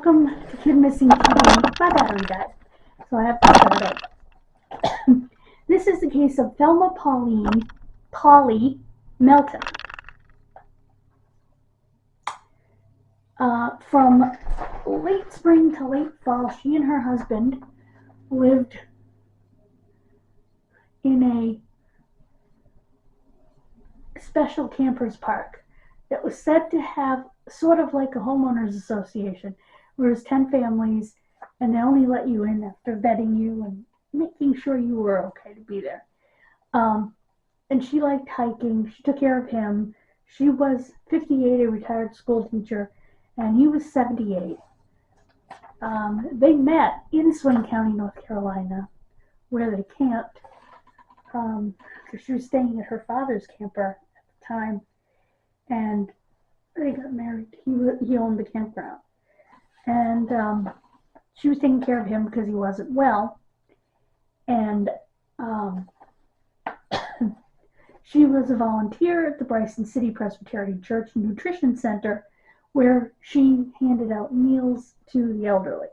Welcome to Kidmissing TV. My battery died, so I have to start it. This is the case of Thelma Polly Melton. From late spring to late fall, she and her husband lived in a special campers park that was said to have sort of like a homeowners association, where there's 10 families and they only let you in after vetting you and making sure you were okay to be there. And she liked hiking. She took care of him. She was 58, a retired school teacher, and he was 78. They met in Swain County, North Carolina, where they camped. She was staying at her father's camper at the time, and they got married. He owned the campground, and she was taking care of him because he wasn't well, and she was a volunteer at the Bryson City Presbyterian Church Nutrition Center, where she handed out meals to the elderly.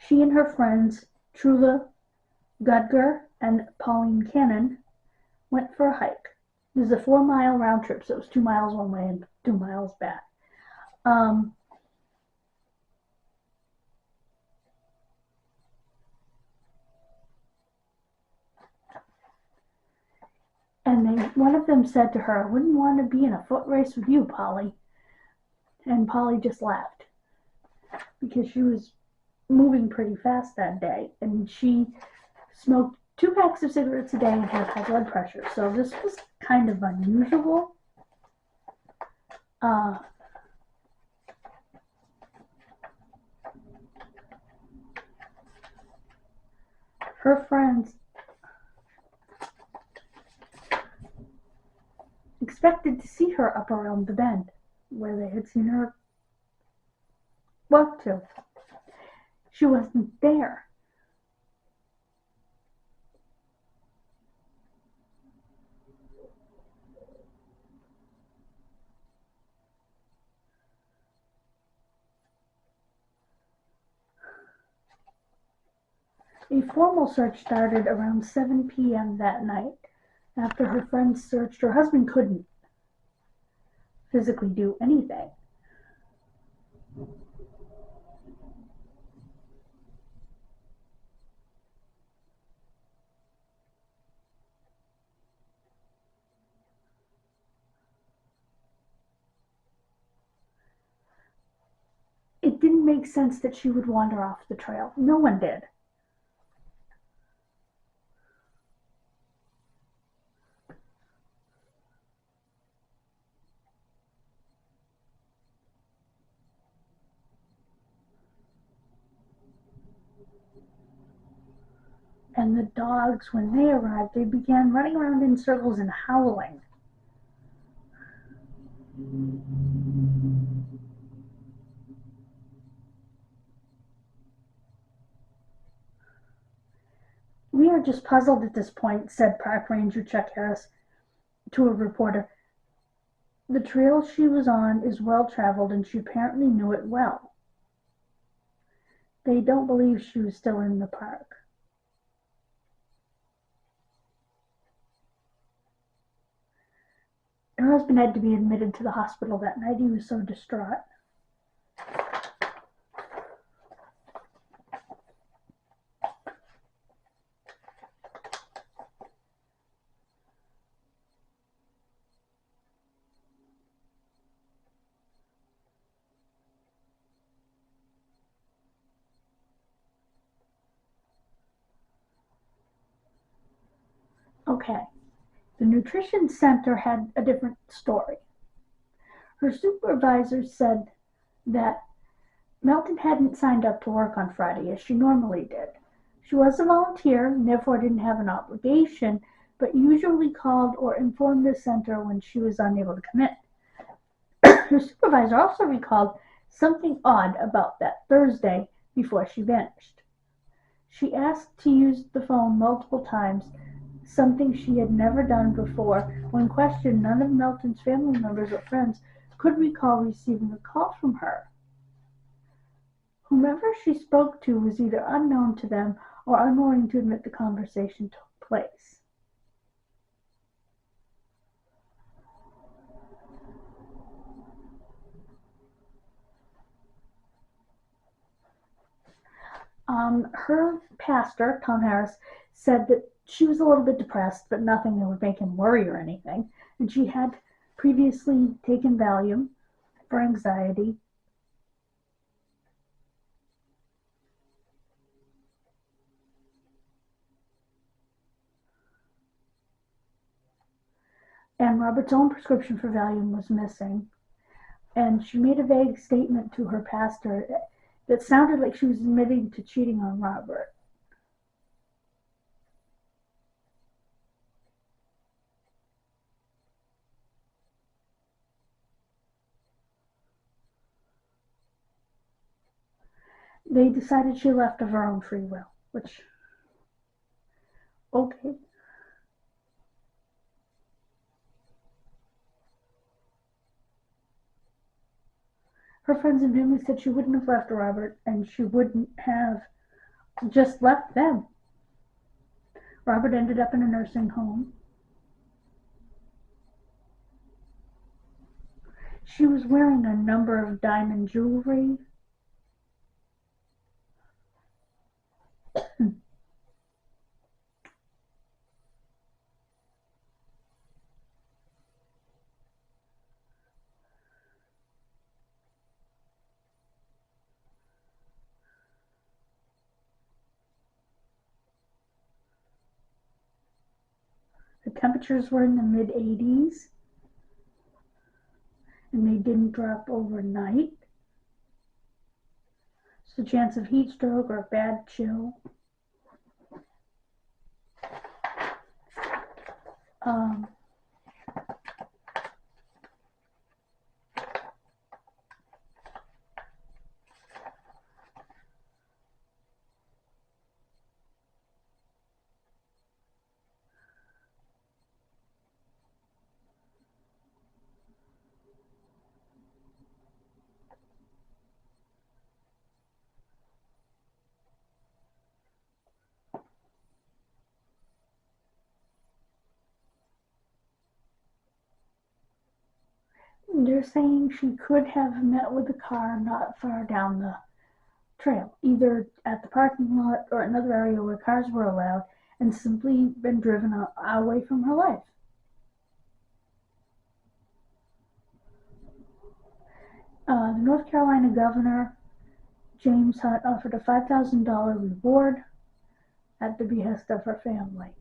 She and her friends, Trula Gudger and Pauline Cannon, went for a hike. It was a 4-mile round trip, so it was 2 miles one way and 2 miles back. And one of them said to her, "I wouldn't want to be in a foot race with you, Polly." And Polly just laughed because she was moving pretty fast that day, and she smoked 2 packs of cigarettes a day and had high blood pressure. So this was kind of unusual. Her friends expected to see her up around the bend where they had seen her walk to. She wasn't there. A formal search started around 7 p.m. that night. After her friends searched, her husband couldn't physically do anything. It didn't make sense that she would wander off the trail. No one did. And the dogs, when they arrived, they began running around in circles and howling. "We are just puzzled at this point," said Park Ranger Chuck Harris to a reporter. "The trail she was on is well traveled, and she apparently knew it well. They don't believe she was still in the park." Her husband had to be admitted to the hospital that night. He was so distraught. Okay. The nutrition center had a different story. Her supervisor said that Melton hadn't signed up to work on Friday as she normally did. She was a volunteer and therefore didn't have an obligation, but usually called or informed the center when she was unable to commit. Her supervisor also recalled something odd about that Thursday before she vanished. She asked to use the phone multiple times, something she had never done before. When questioned, none of Melton's family members or friends could recall receiving a call from her. Whomever she spoke to was either unknown to them or unwilling to admit the conversation took place. Her pastor, Tom Harris, said that she was a little bit depressed, but nothing that would make him worry or anything. And she had previously taken Valium for anxiety. And Robert's own prescription for Valium was missing. And she made a vague statement to her pastor that sounded like she was admitting to cheating on Robert. They decided she left of her own free will, which, okay. Her friends and family said she wouldn't have left Robert, and she wouldn't have just left them. Robert ended up in a nursing home. She was wearing a number of diamond jewelry. The temperatures were in the mid-80s, and they didn't drop overnight. So chance of heat stroke or bad chill. They're saying she could have met with a car not far down the trail, either at the parking lot or another area where cars were allowed, and simply been driven away from her life. The North Carolina governor, James Hunt, offered a $5,000 reward at the behest of her family.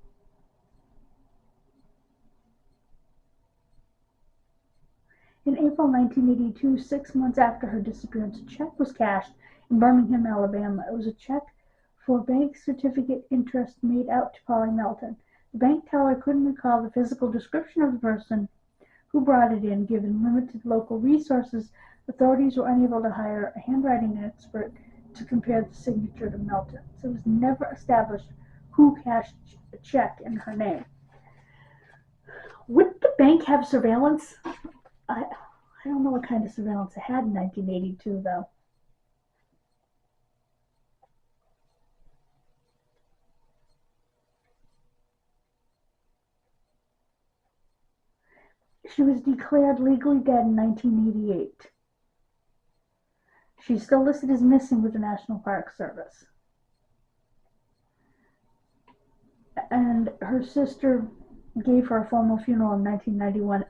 In April 1982, 6 months after her disappearance, a check was cashed in Birmingham, Alabama. It was a check for bank certificate interest made out to Polly Melton. The bank teller couldn't recall the physical description of the person who brought it in. Given limited local resources, authorities were unable to hire a handwriting expert to compare the signature to Melton. So it was never established who cashed a check in her name. Would the bank have surveillance? I don't know what kind of surveillance it had in 1982, though. She was declared legally dead in 1988. She's still listed as missing with the National Park Service. And her sister gave her a formal funeral in 1991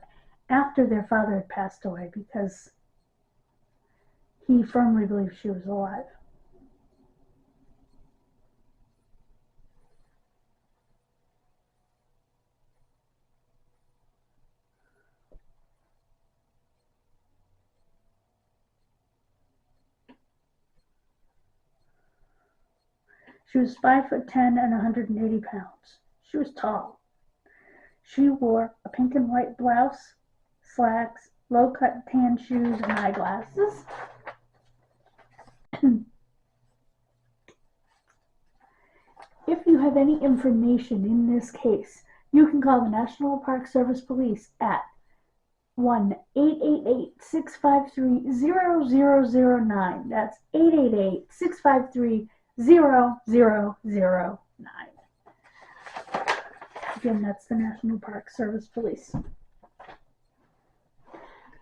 after their father had passed away, because he firmly believed she was alive. She was 5'10" and 180 pounds. She was tall. She wore a pink and white blouse, slacks, low-cut tan shoes, and eyeglasses. If you have any information in this case You can call the National Park Service Police at 1-888-653-0009. That's 888-653-0009. Again, that's the National Park Service Police.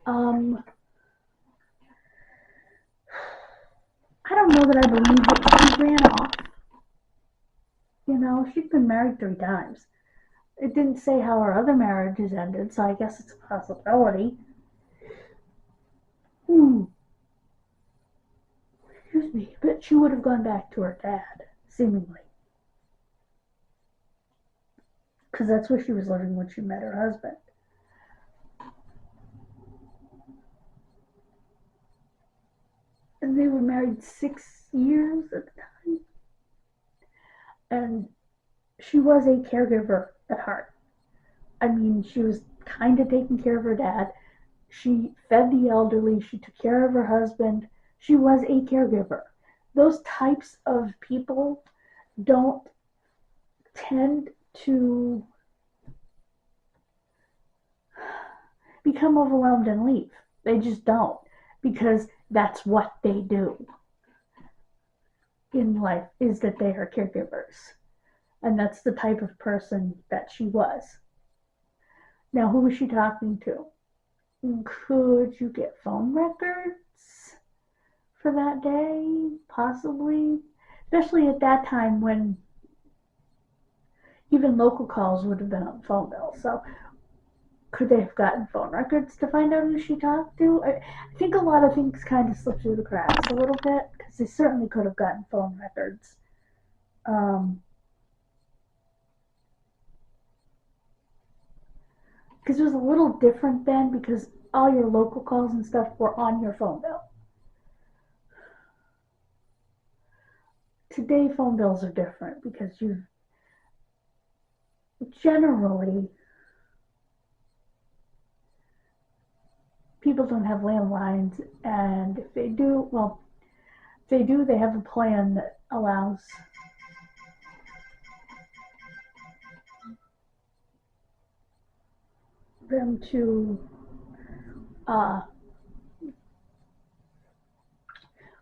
I don't know that I believe that she ran off. You know, she'd been married 3 times. It didn't say how her other marriages ended, so I guess it's a possibility. Excuse me, but she would have gone back to her dad, seemingly. Because that's where she was living when she met her husband. And they were married 6 years at the time. And she was a caregiver at heart. I mean, she was kind of taking care of her dad. She fed the elderly. She took care of her husband. She was a caregiver. Those types of people don't tend to become overwhelmed and leave. They just don't, because that's what they do in life, is that they are caregivers. And that's the type of person that she was. Now, who was she talking to? Could you get phone records for that day? Possibly. Especially at that time when even local calls would have been on the phone bill. So could they have gotten phone records to find out who she talked to? I think a lot of things kind of slipped through the cracks a little bit, because they certainly could have gotten phone records. Because it was a little different then, because all your local calls and stuff were on your phone bill. Today, phone bills are different because you generally, people don't have landlines, and if they do, they have a plan that allows them to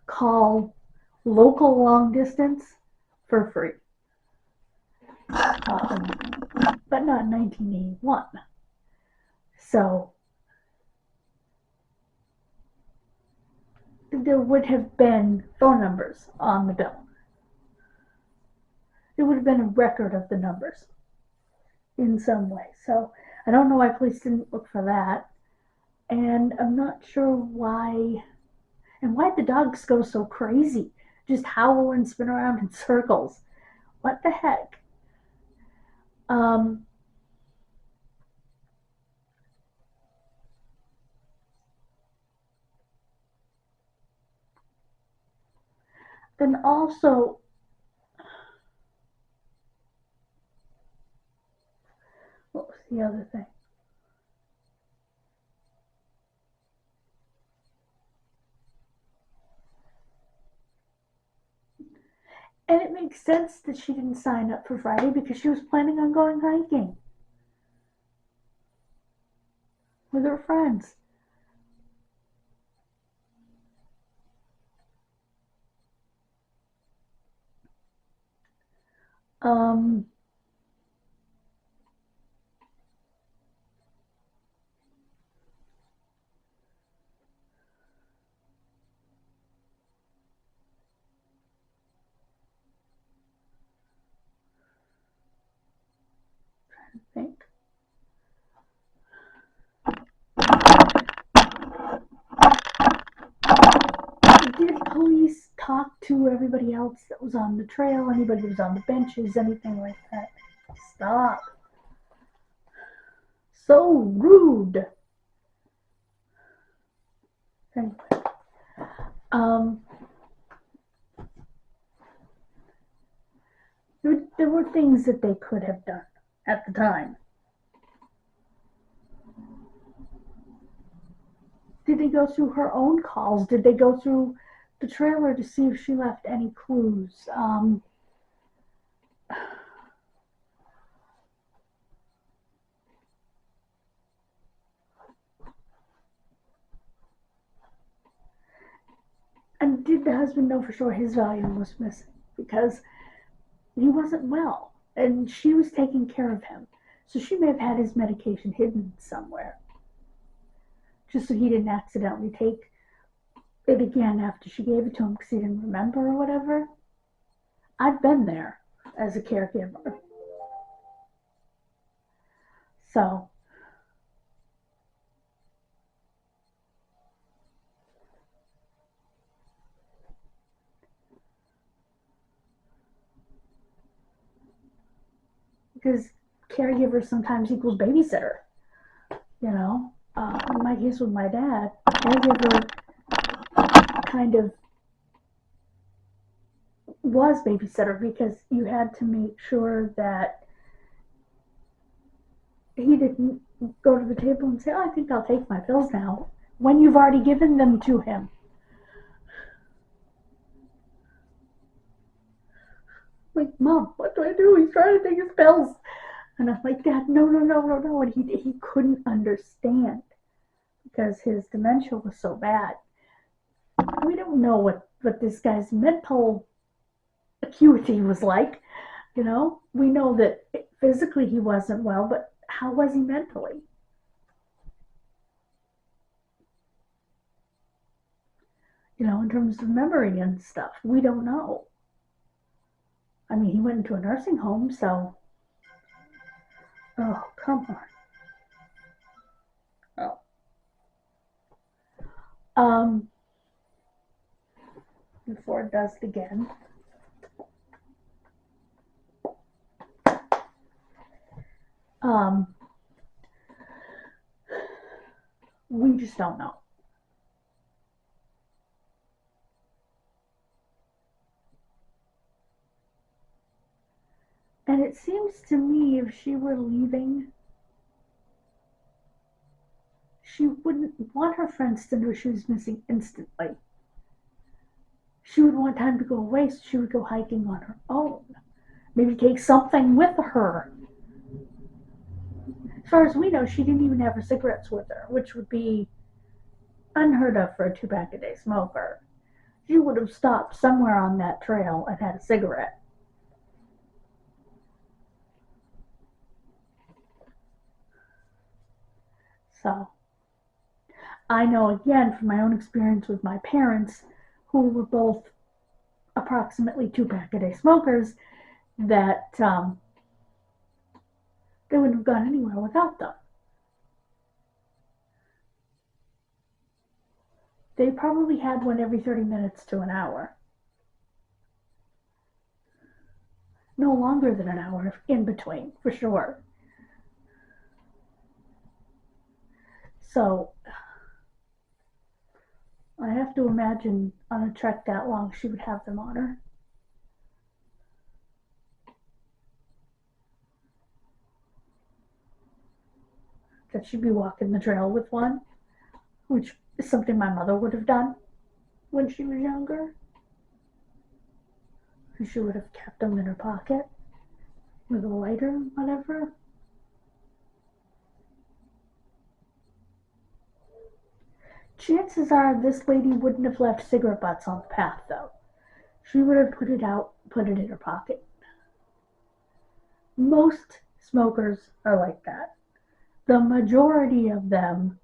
call local long distance for free. But not in 1981. So there would have been phone numbers on the bill. There would have been a record of the numbers in some way. So I don't know why police didn't look for that. And I'm not sure why. And why'd the dogs go so crazy? Just howl and spin around in circles. What the heck? Then also, what was the other thing? And it makes sense that she didn't sign up for Friday, because she was planning on going hiking with her friends. Trying to think. Did police talk to everybody else that was on the trail? Anybody who was on the benches? Anything like that? Stop. So rude. Anyway. There were things that they could have done at the time. Did they go through her own calls? Did they go through the trailer to see if she left any clues? And did the husband know for sure his volume was missing? Because he wasn't well, and she was taking care of him. So she may have had his medication hidden somewhere, just so he didn't accidentally take it again after she gave it to him because he didn't remember or whatever. I've been there as a caregiver. So, because caregiver sometimes equals babysitter, you know. In my case with my dad, caregiver kind of was babysitter because you had to make sure that he didn't go to the table and say, "Oh, I think I'll take my pills now," when you've already given them to him. Like, Mom, what do I do? He's trying to take his pills. And I'm like, Dad, no, no, no, no, no. And he couldn't understand because his dementia was so bad. We don't know what this guy's mental acuity was like. You know, we know that physically he wasn't well, but how was he mentally? You know, in terms of memory and stuff, we don't know. I mean, he went into a nursing home, so. Oh, come on. Oh. Before it does it again. Um, we just don't know. And it seems to me if she were leaving, she wouldn't want her friends to know she was missing instantly. She would want time to go away, so she would go hiking on her own. Maybe take something with her. As far as we know, she didn't even have her cigarettes with her, which would be unheard of for a 2-pack-a-day smoker. She would have stopped somewhere on that trail and had a cigarette. So, I know again from my own experience with my parents, who were both approximately 2-pack-a-day smokers, that they wouldn't have gone anywhere without them. They probably had one every 30 minutes to an hour. No longer than an hour in between, for sure. So I have to imagine on a trek that long she would have them on her. That she'd be walking the trail with one, which is something my mother would have done when she was younger. She would have kept them in her pocket with a lighter, whatever. Chances are this lady wouldn't have left cigarette butts on the path, though. She would have put it in her pocket. Most smokers are like that. The majority of them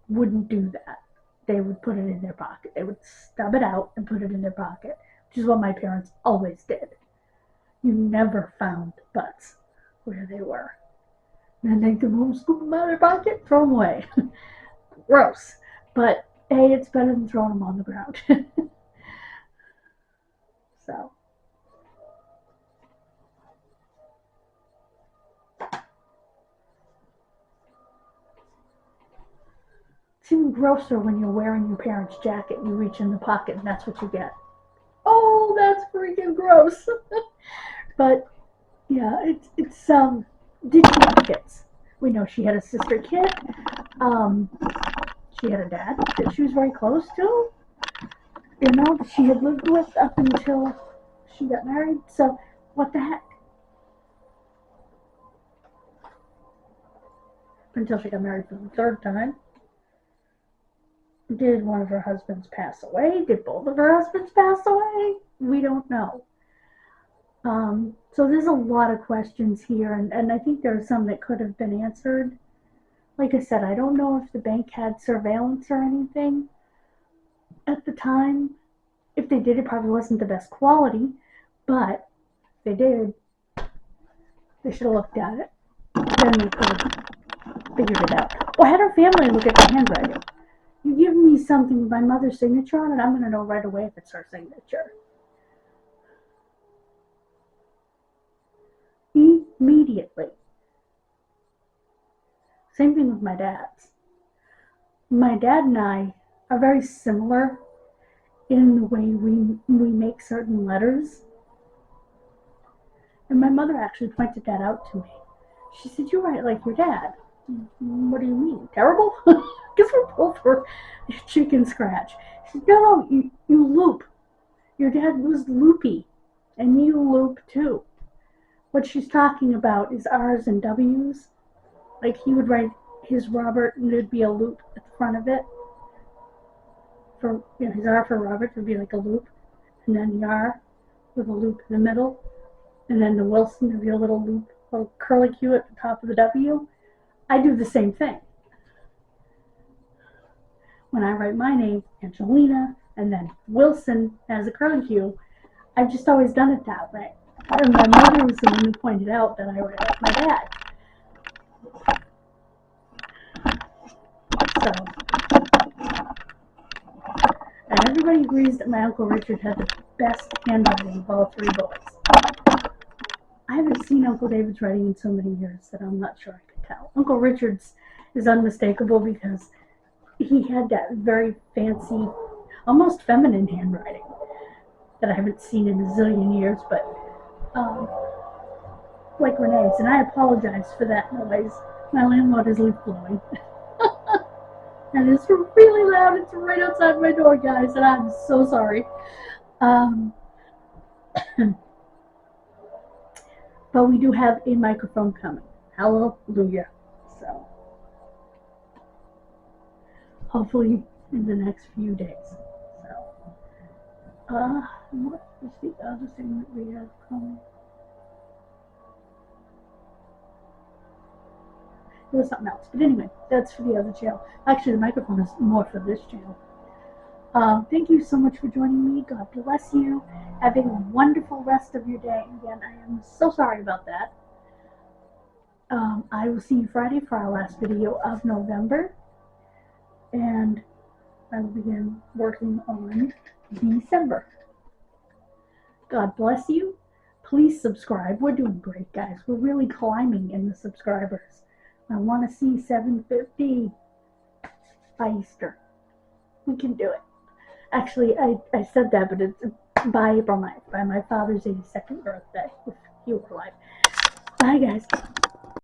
wouldn't do that. They would put it in their pocket. They would stub it out and put it in their pocket, which is what my parents always did. You never found butts where they were. And then they'd come home, scoop them out of their pocket, throw them away. Gross. But hey, it's better than throwing them on the ground. So. It's even grosser when you're wearing your parents' jacket and you reach in the pocket and that's what you get. Oh, that's freaking gross. But yeah, it's did she have kids? We know she had a sister kid. She had a dad that she was very close to. You know, that she had lived with up until she got married. So what the heck? Until she got married for the third time. Did one of her husbands pass away? Did both of her husbands pass away? We don't know. So there's a lot of questions here, and I think there are some that could have been answered. Like I said, I don't know if the bank had surveillance or anything at the time. If they did, it probably wasn't the best quality, but if they did, they should have looked at it. Then they could have figured it out. Or had her family look at the handwriting. You give me something with my mother's signature on it, I'm going to know right away if it's her signature. Immediately. Same thing with my dad's. My dad and I are very similar in the way we make certain letters. And my mother actually pointed that out to me. She said, "You write like your dad." What do you mean? Terrible? Because we both were chicken scratch. She said, no, you loop. Your dad was loopy, and you loop too. What she's talking about is R's and W's. Like he would write his Robert, and there'd be a loop at the front of it. For his R for Robert would be like a loop, and then the R with a loop in the middle, and then the Wilson would be a little loop, a little curlicue at the top of the W. I do the same thing. When I write my name, Angelina, and then Wilson as a curlicue, I've just always done it that way. And my mother was the one who pointed out that I write like my dad. So, and everybody agrees that my Uncle Richard had the best handwriting of all three boys. I haven't seen Uncle David's writing in so many years that I'm not sure I could tell. Uncle Richard's is unmistakable because he had that very fancy, almost feminine handwriting that I haven't seen in a zillion years, but like Renee's. And I apologize for that noise. My landlord is leaf blowing. And it's really loud. It's right outside my door, guys, and I'm so sorry. But we do have a microphone coming. Hallelujah. So hopefully in the next few days. So what is the other thing that we have coming? It was something else. But anyway, that's for the other channel. Actually, the microphone is more for this channel. Thank you so much for joining me. God bless you. Have a wonderful rest of your day. Again, I am so sorry about that. I will see you Friday for our last video of November. And I will begin working on December. God bless you. Please subscribe. We're doing great, guys. We're really climbing in the subscribers. I want to see 750 by Easter. We can do it. Actually, I said that, but it's by April 9th, by my father's 82nd birthday, if he were alive. Bye, guys.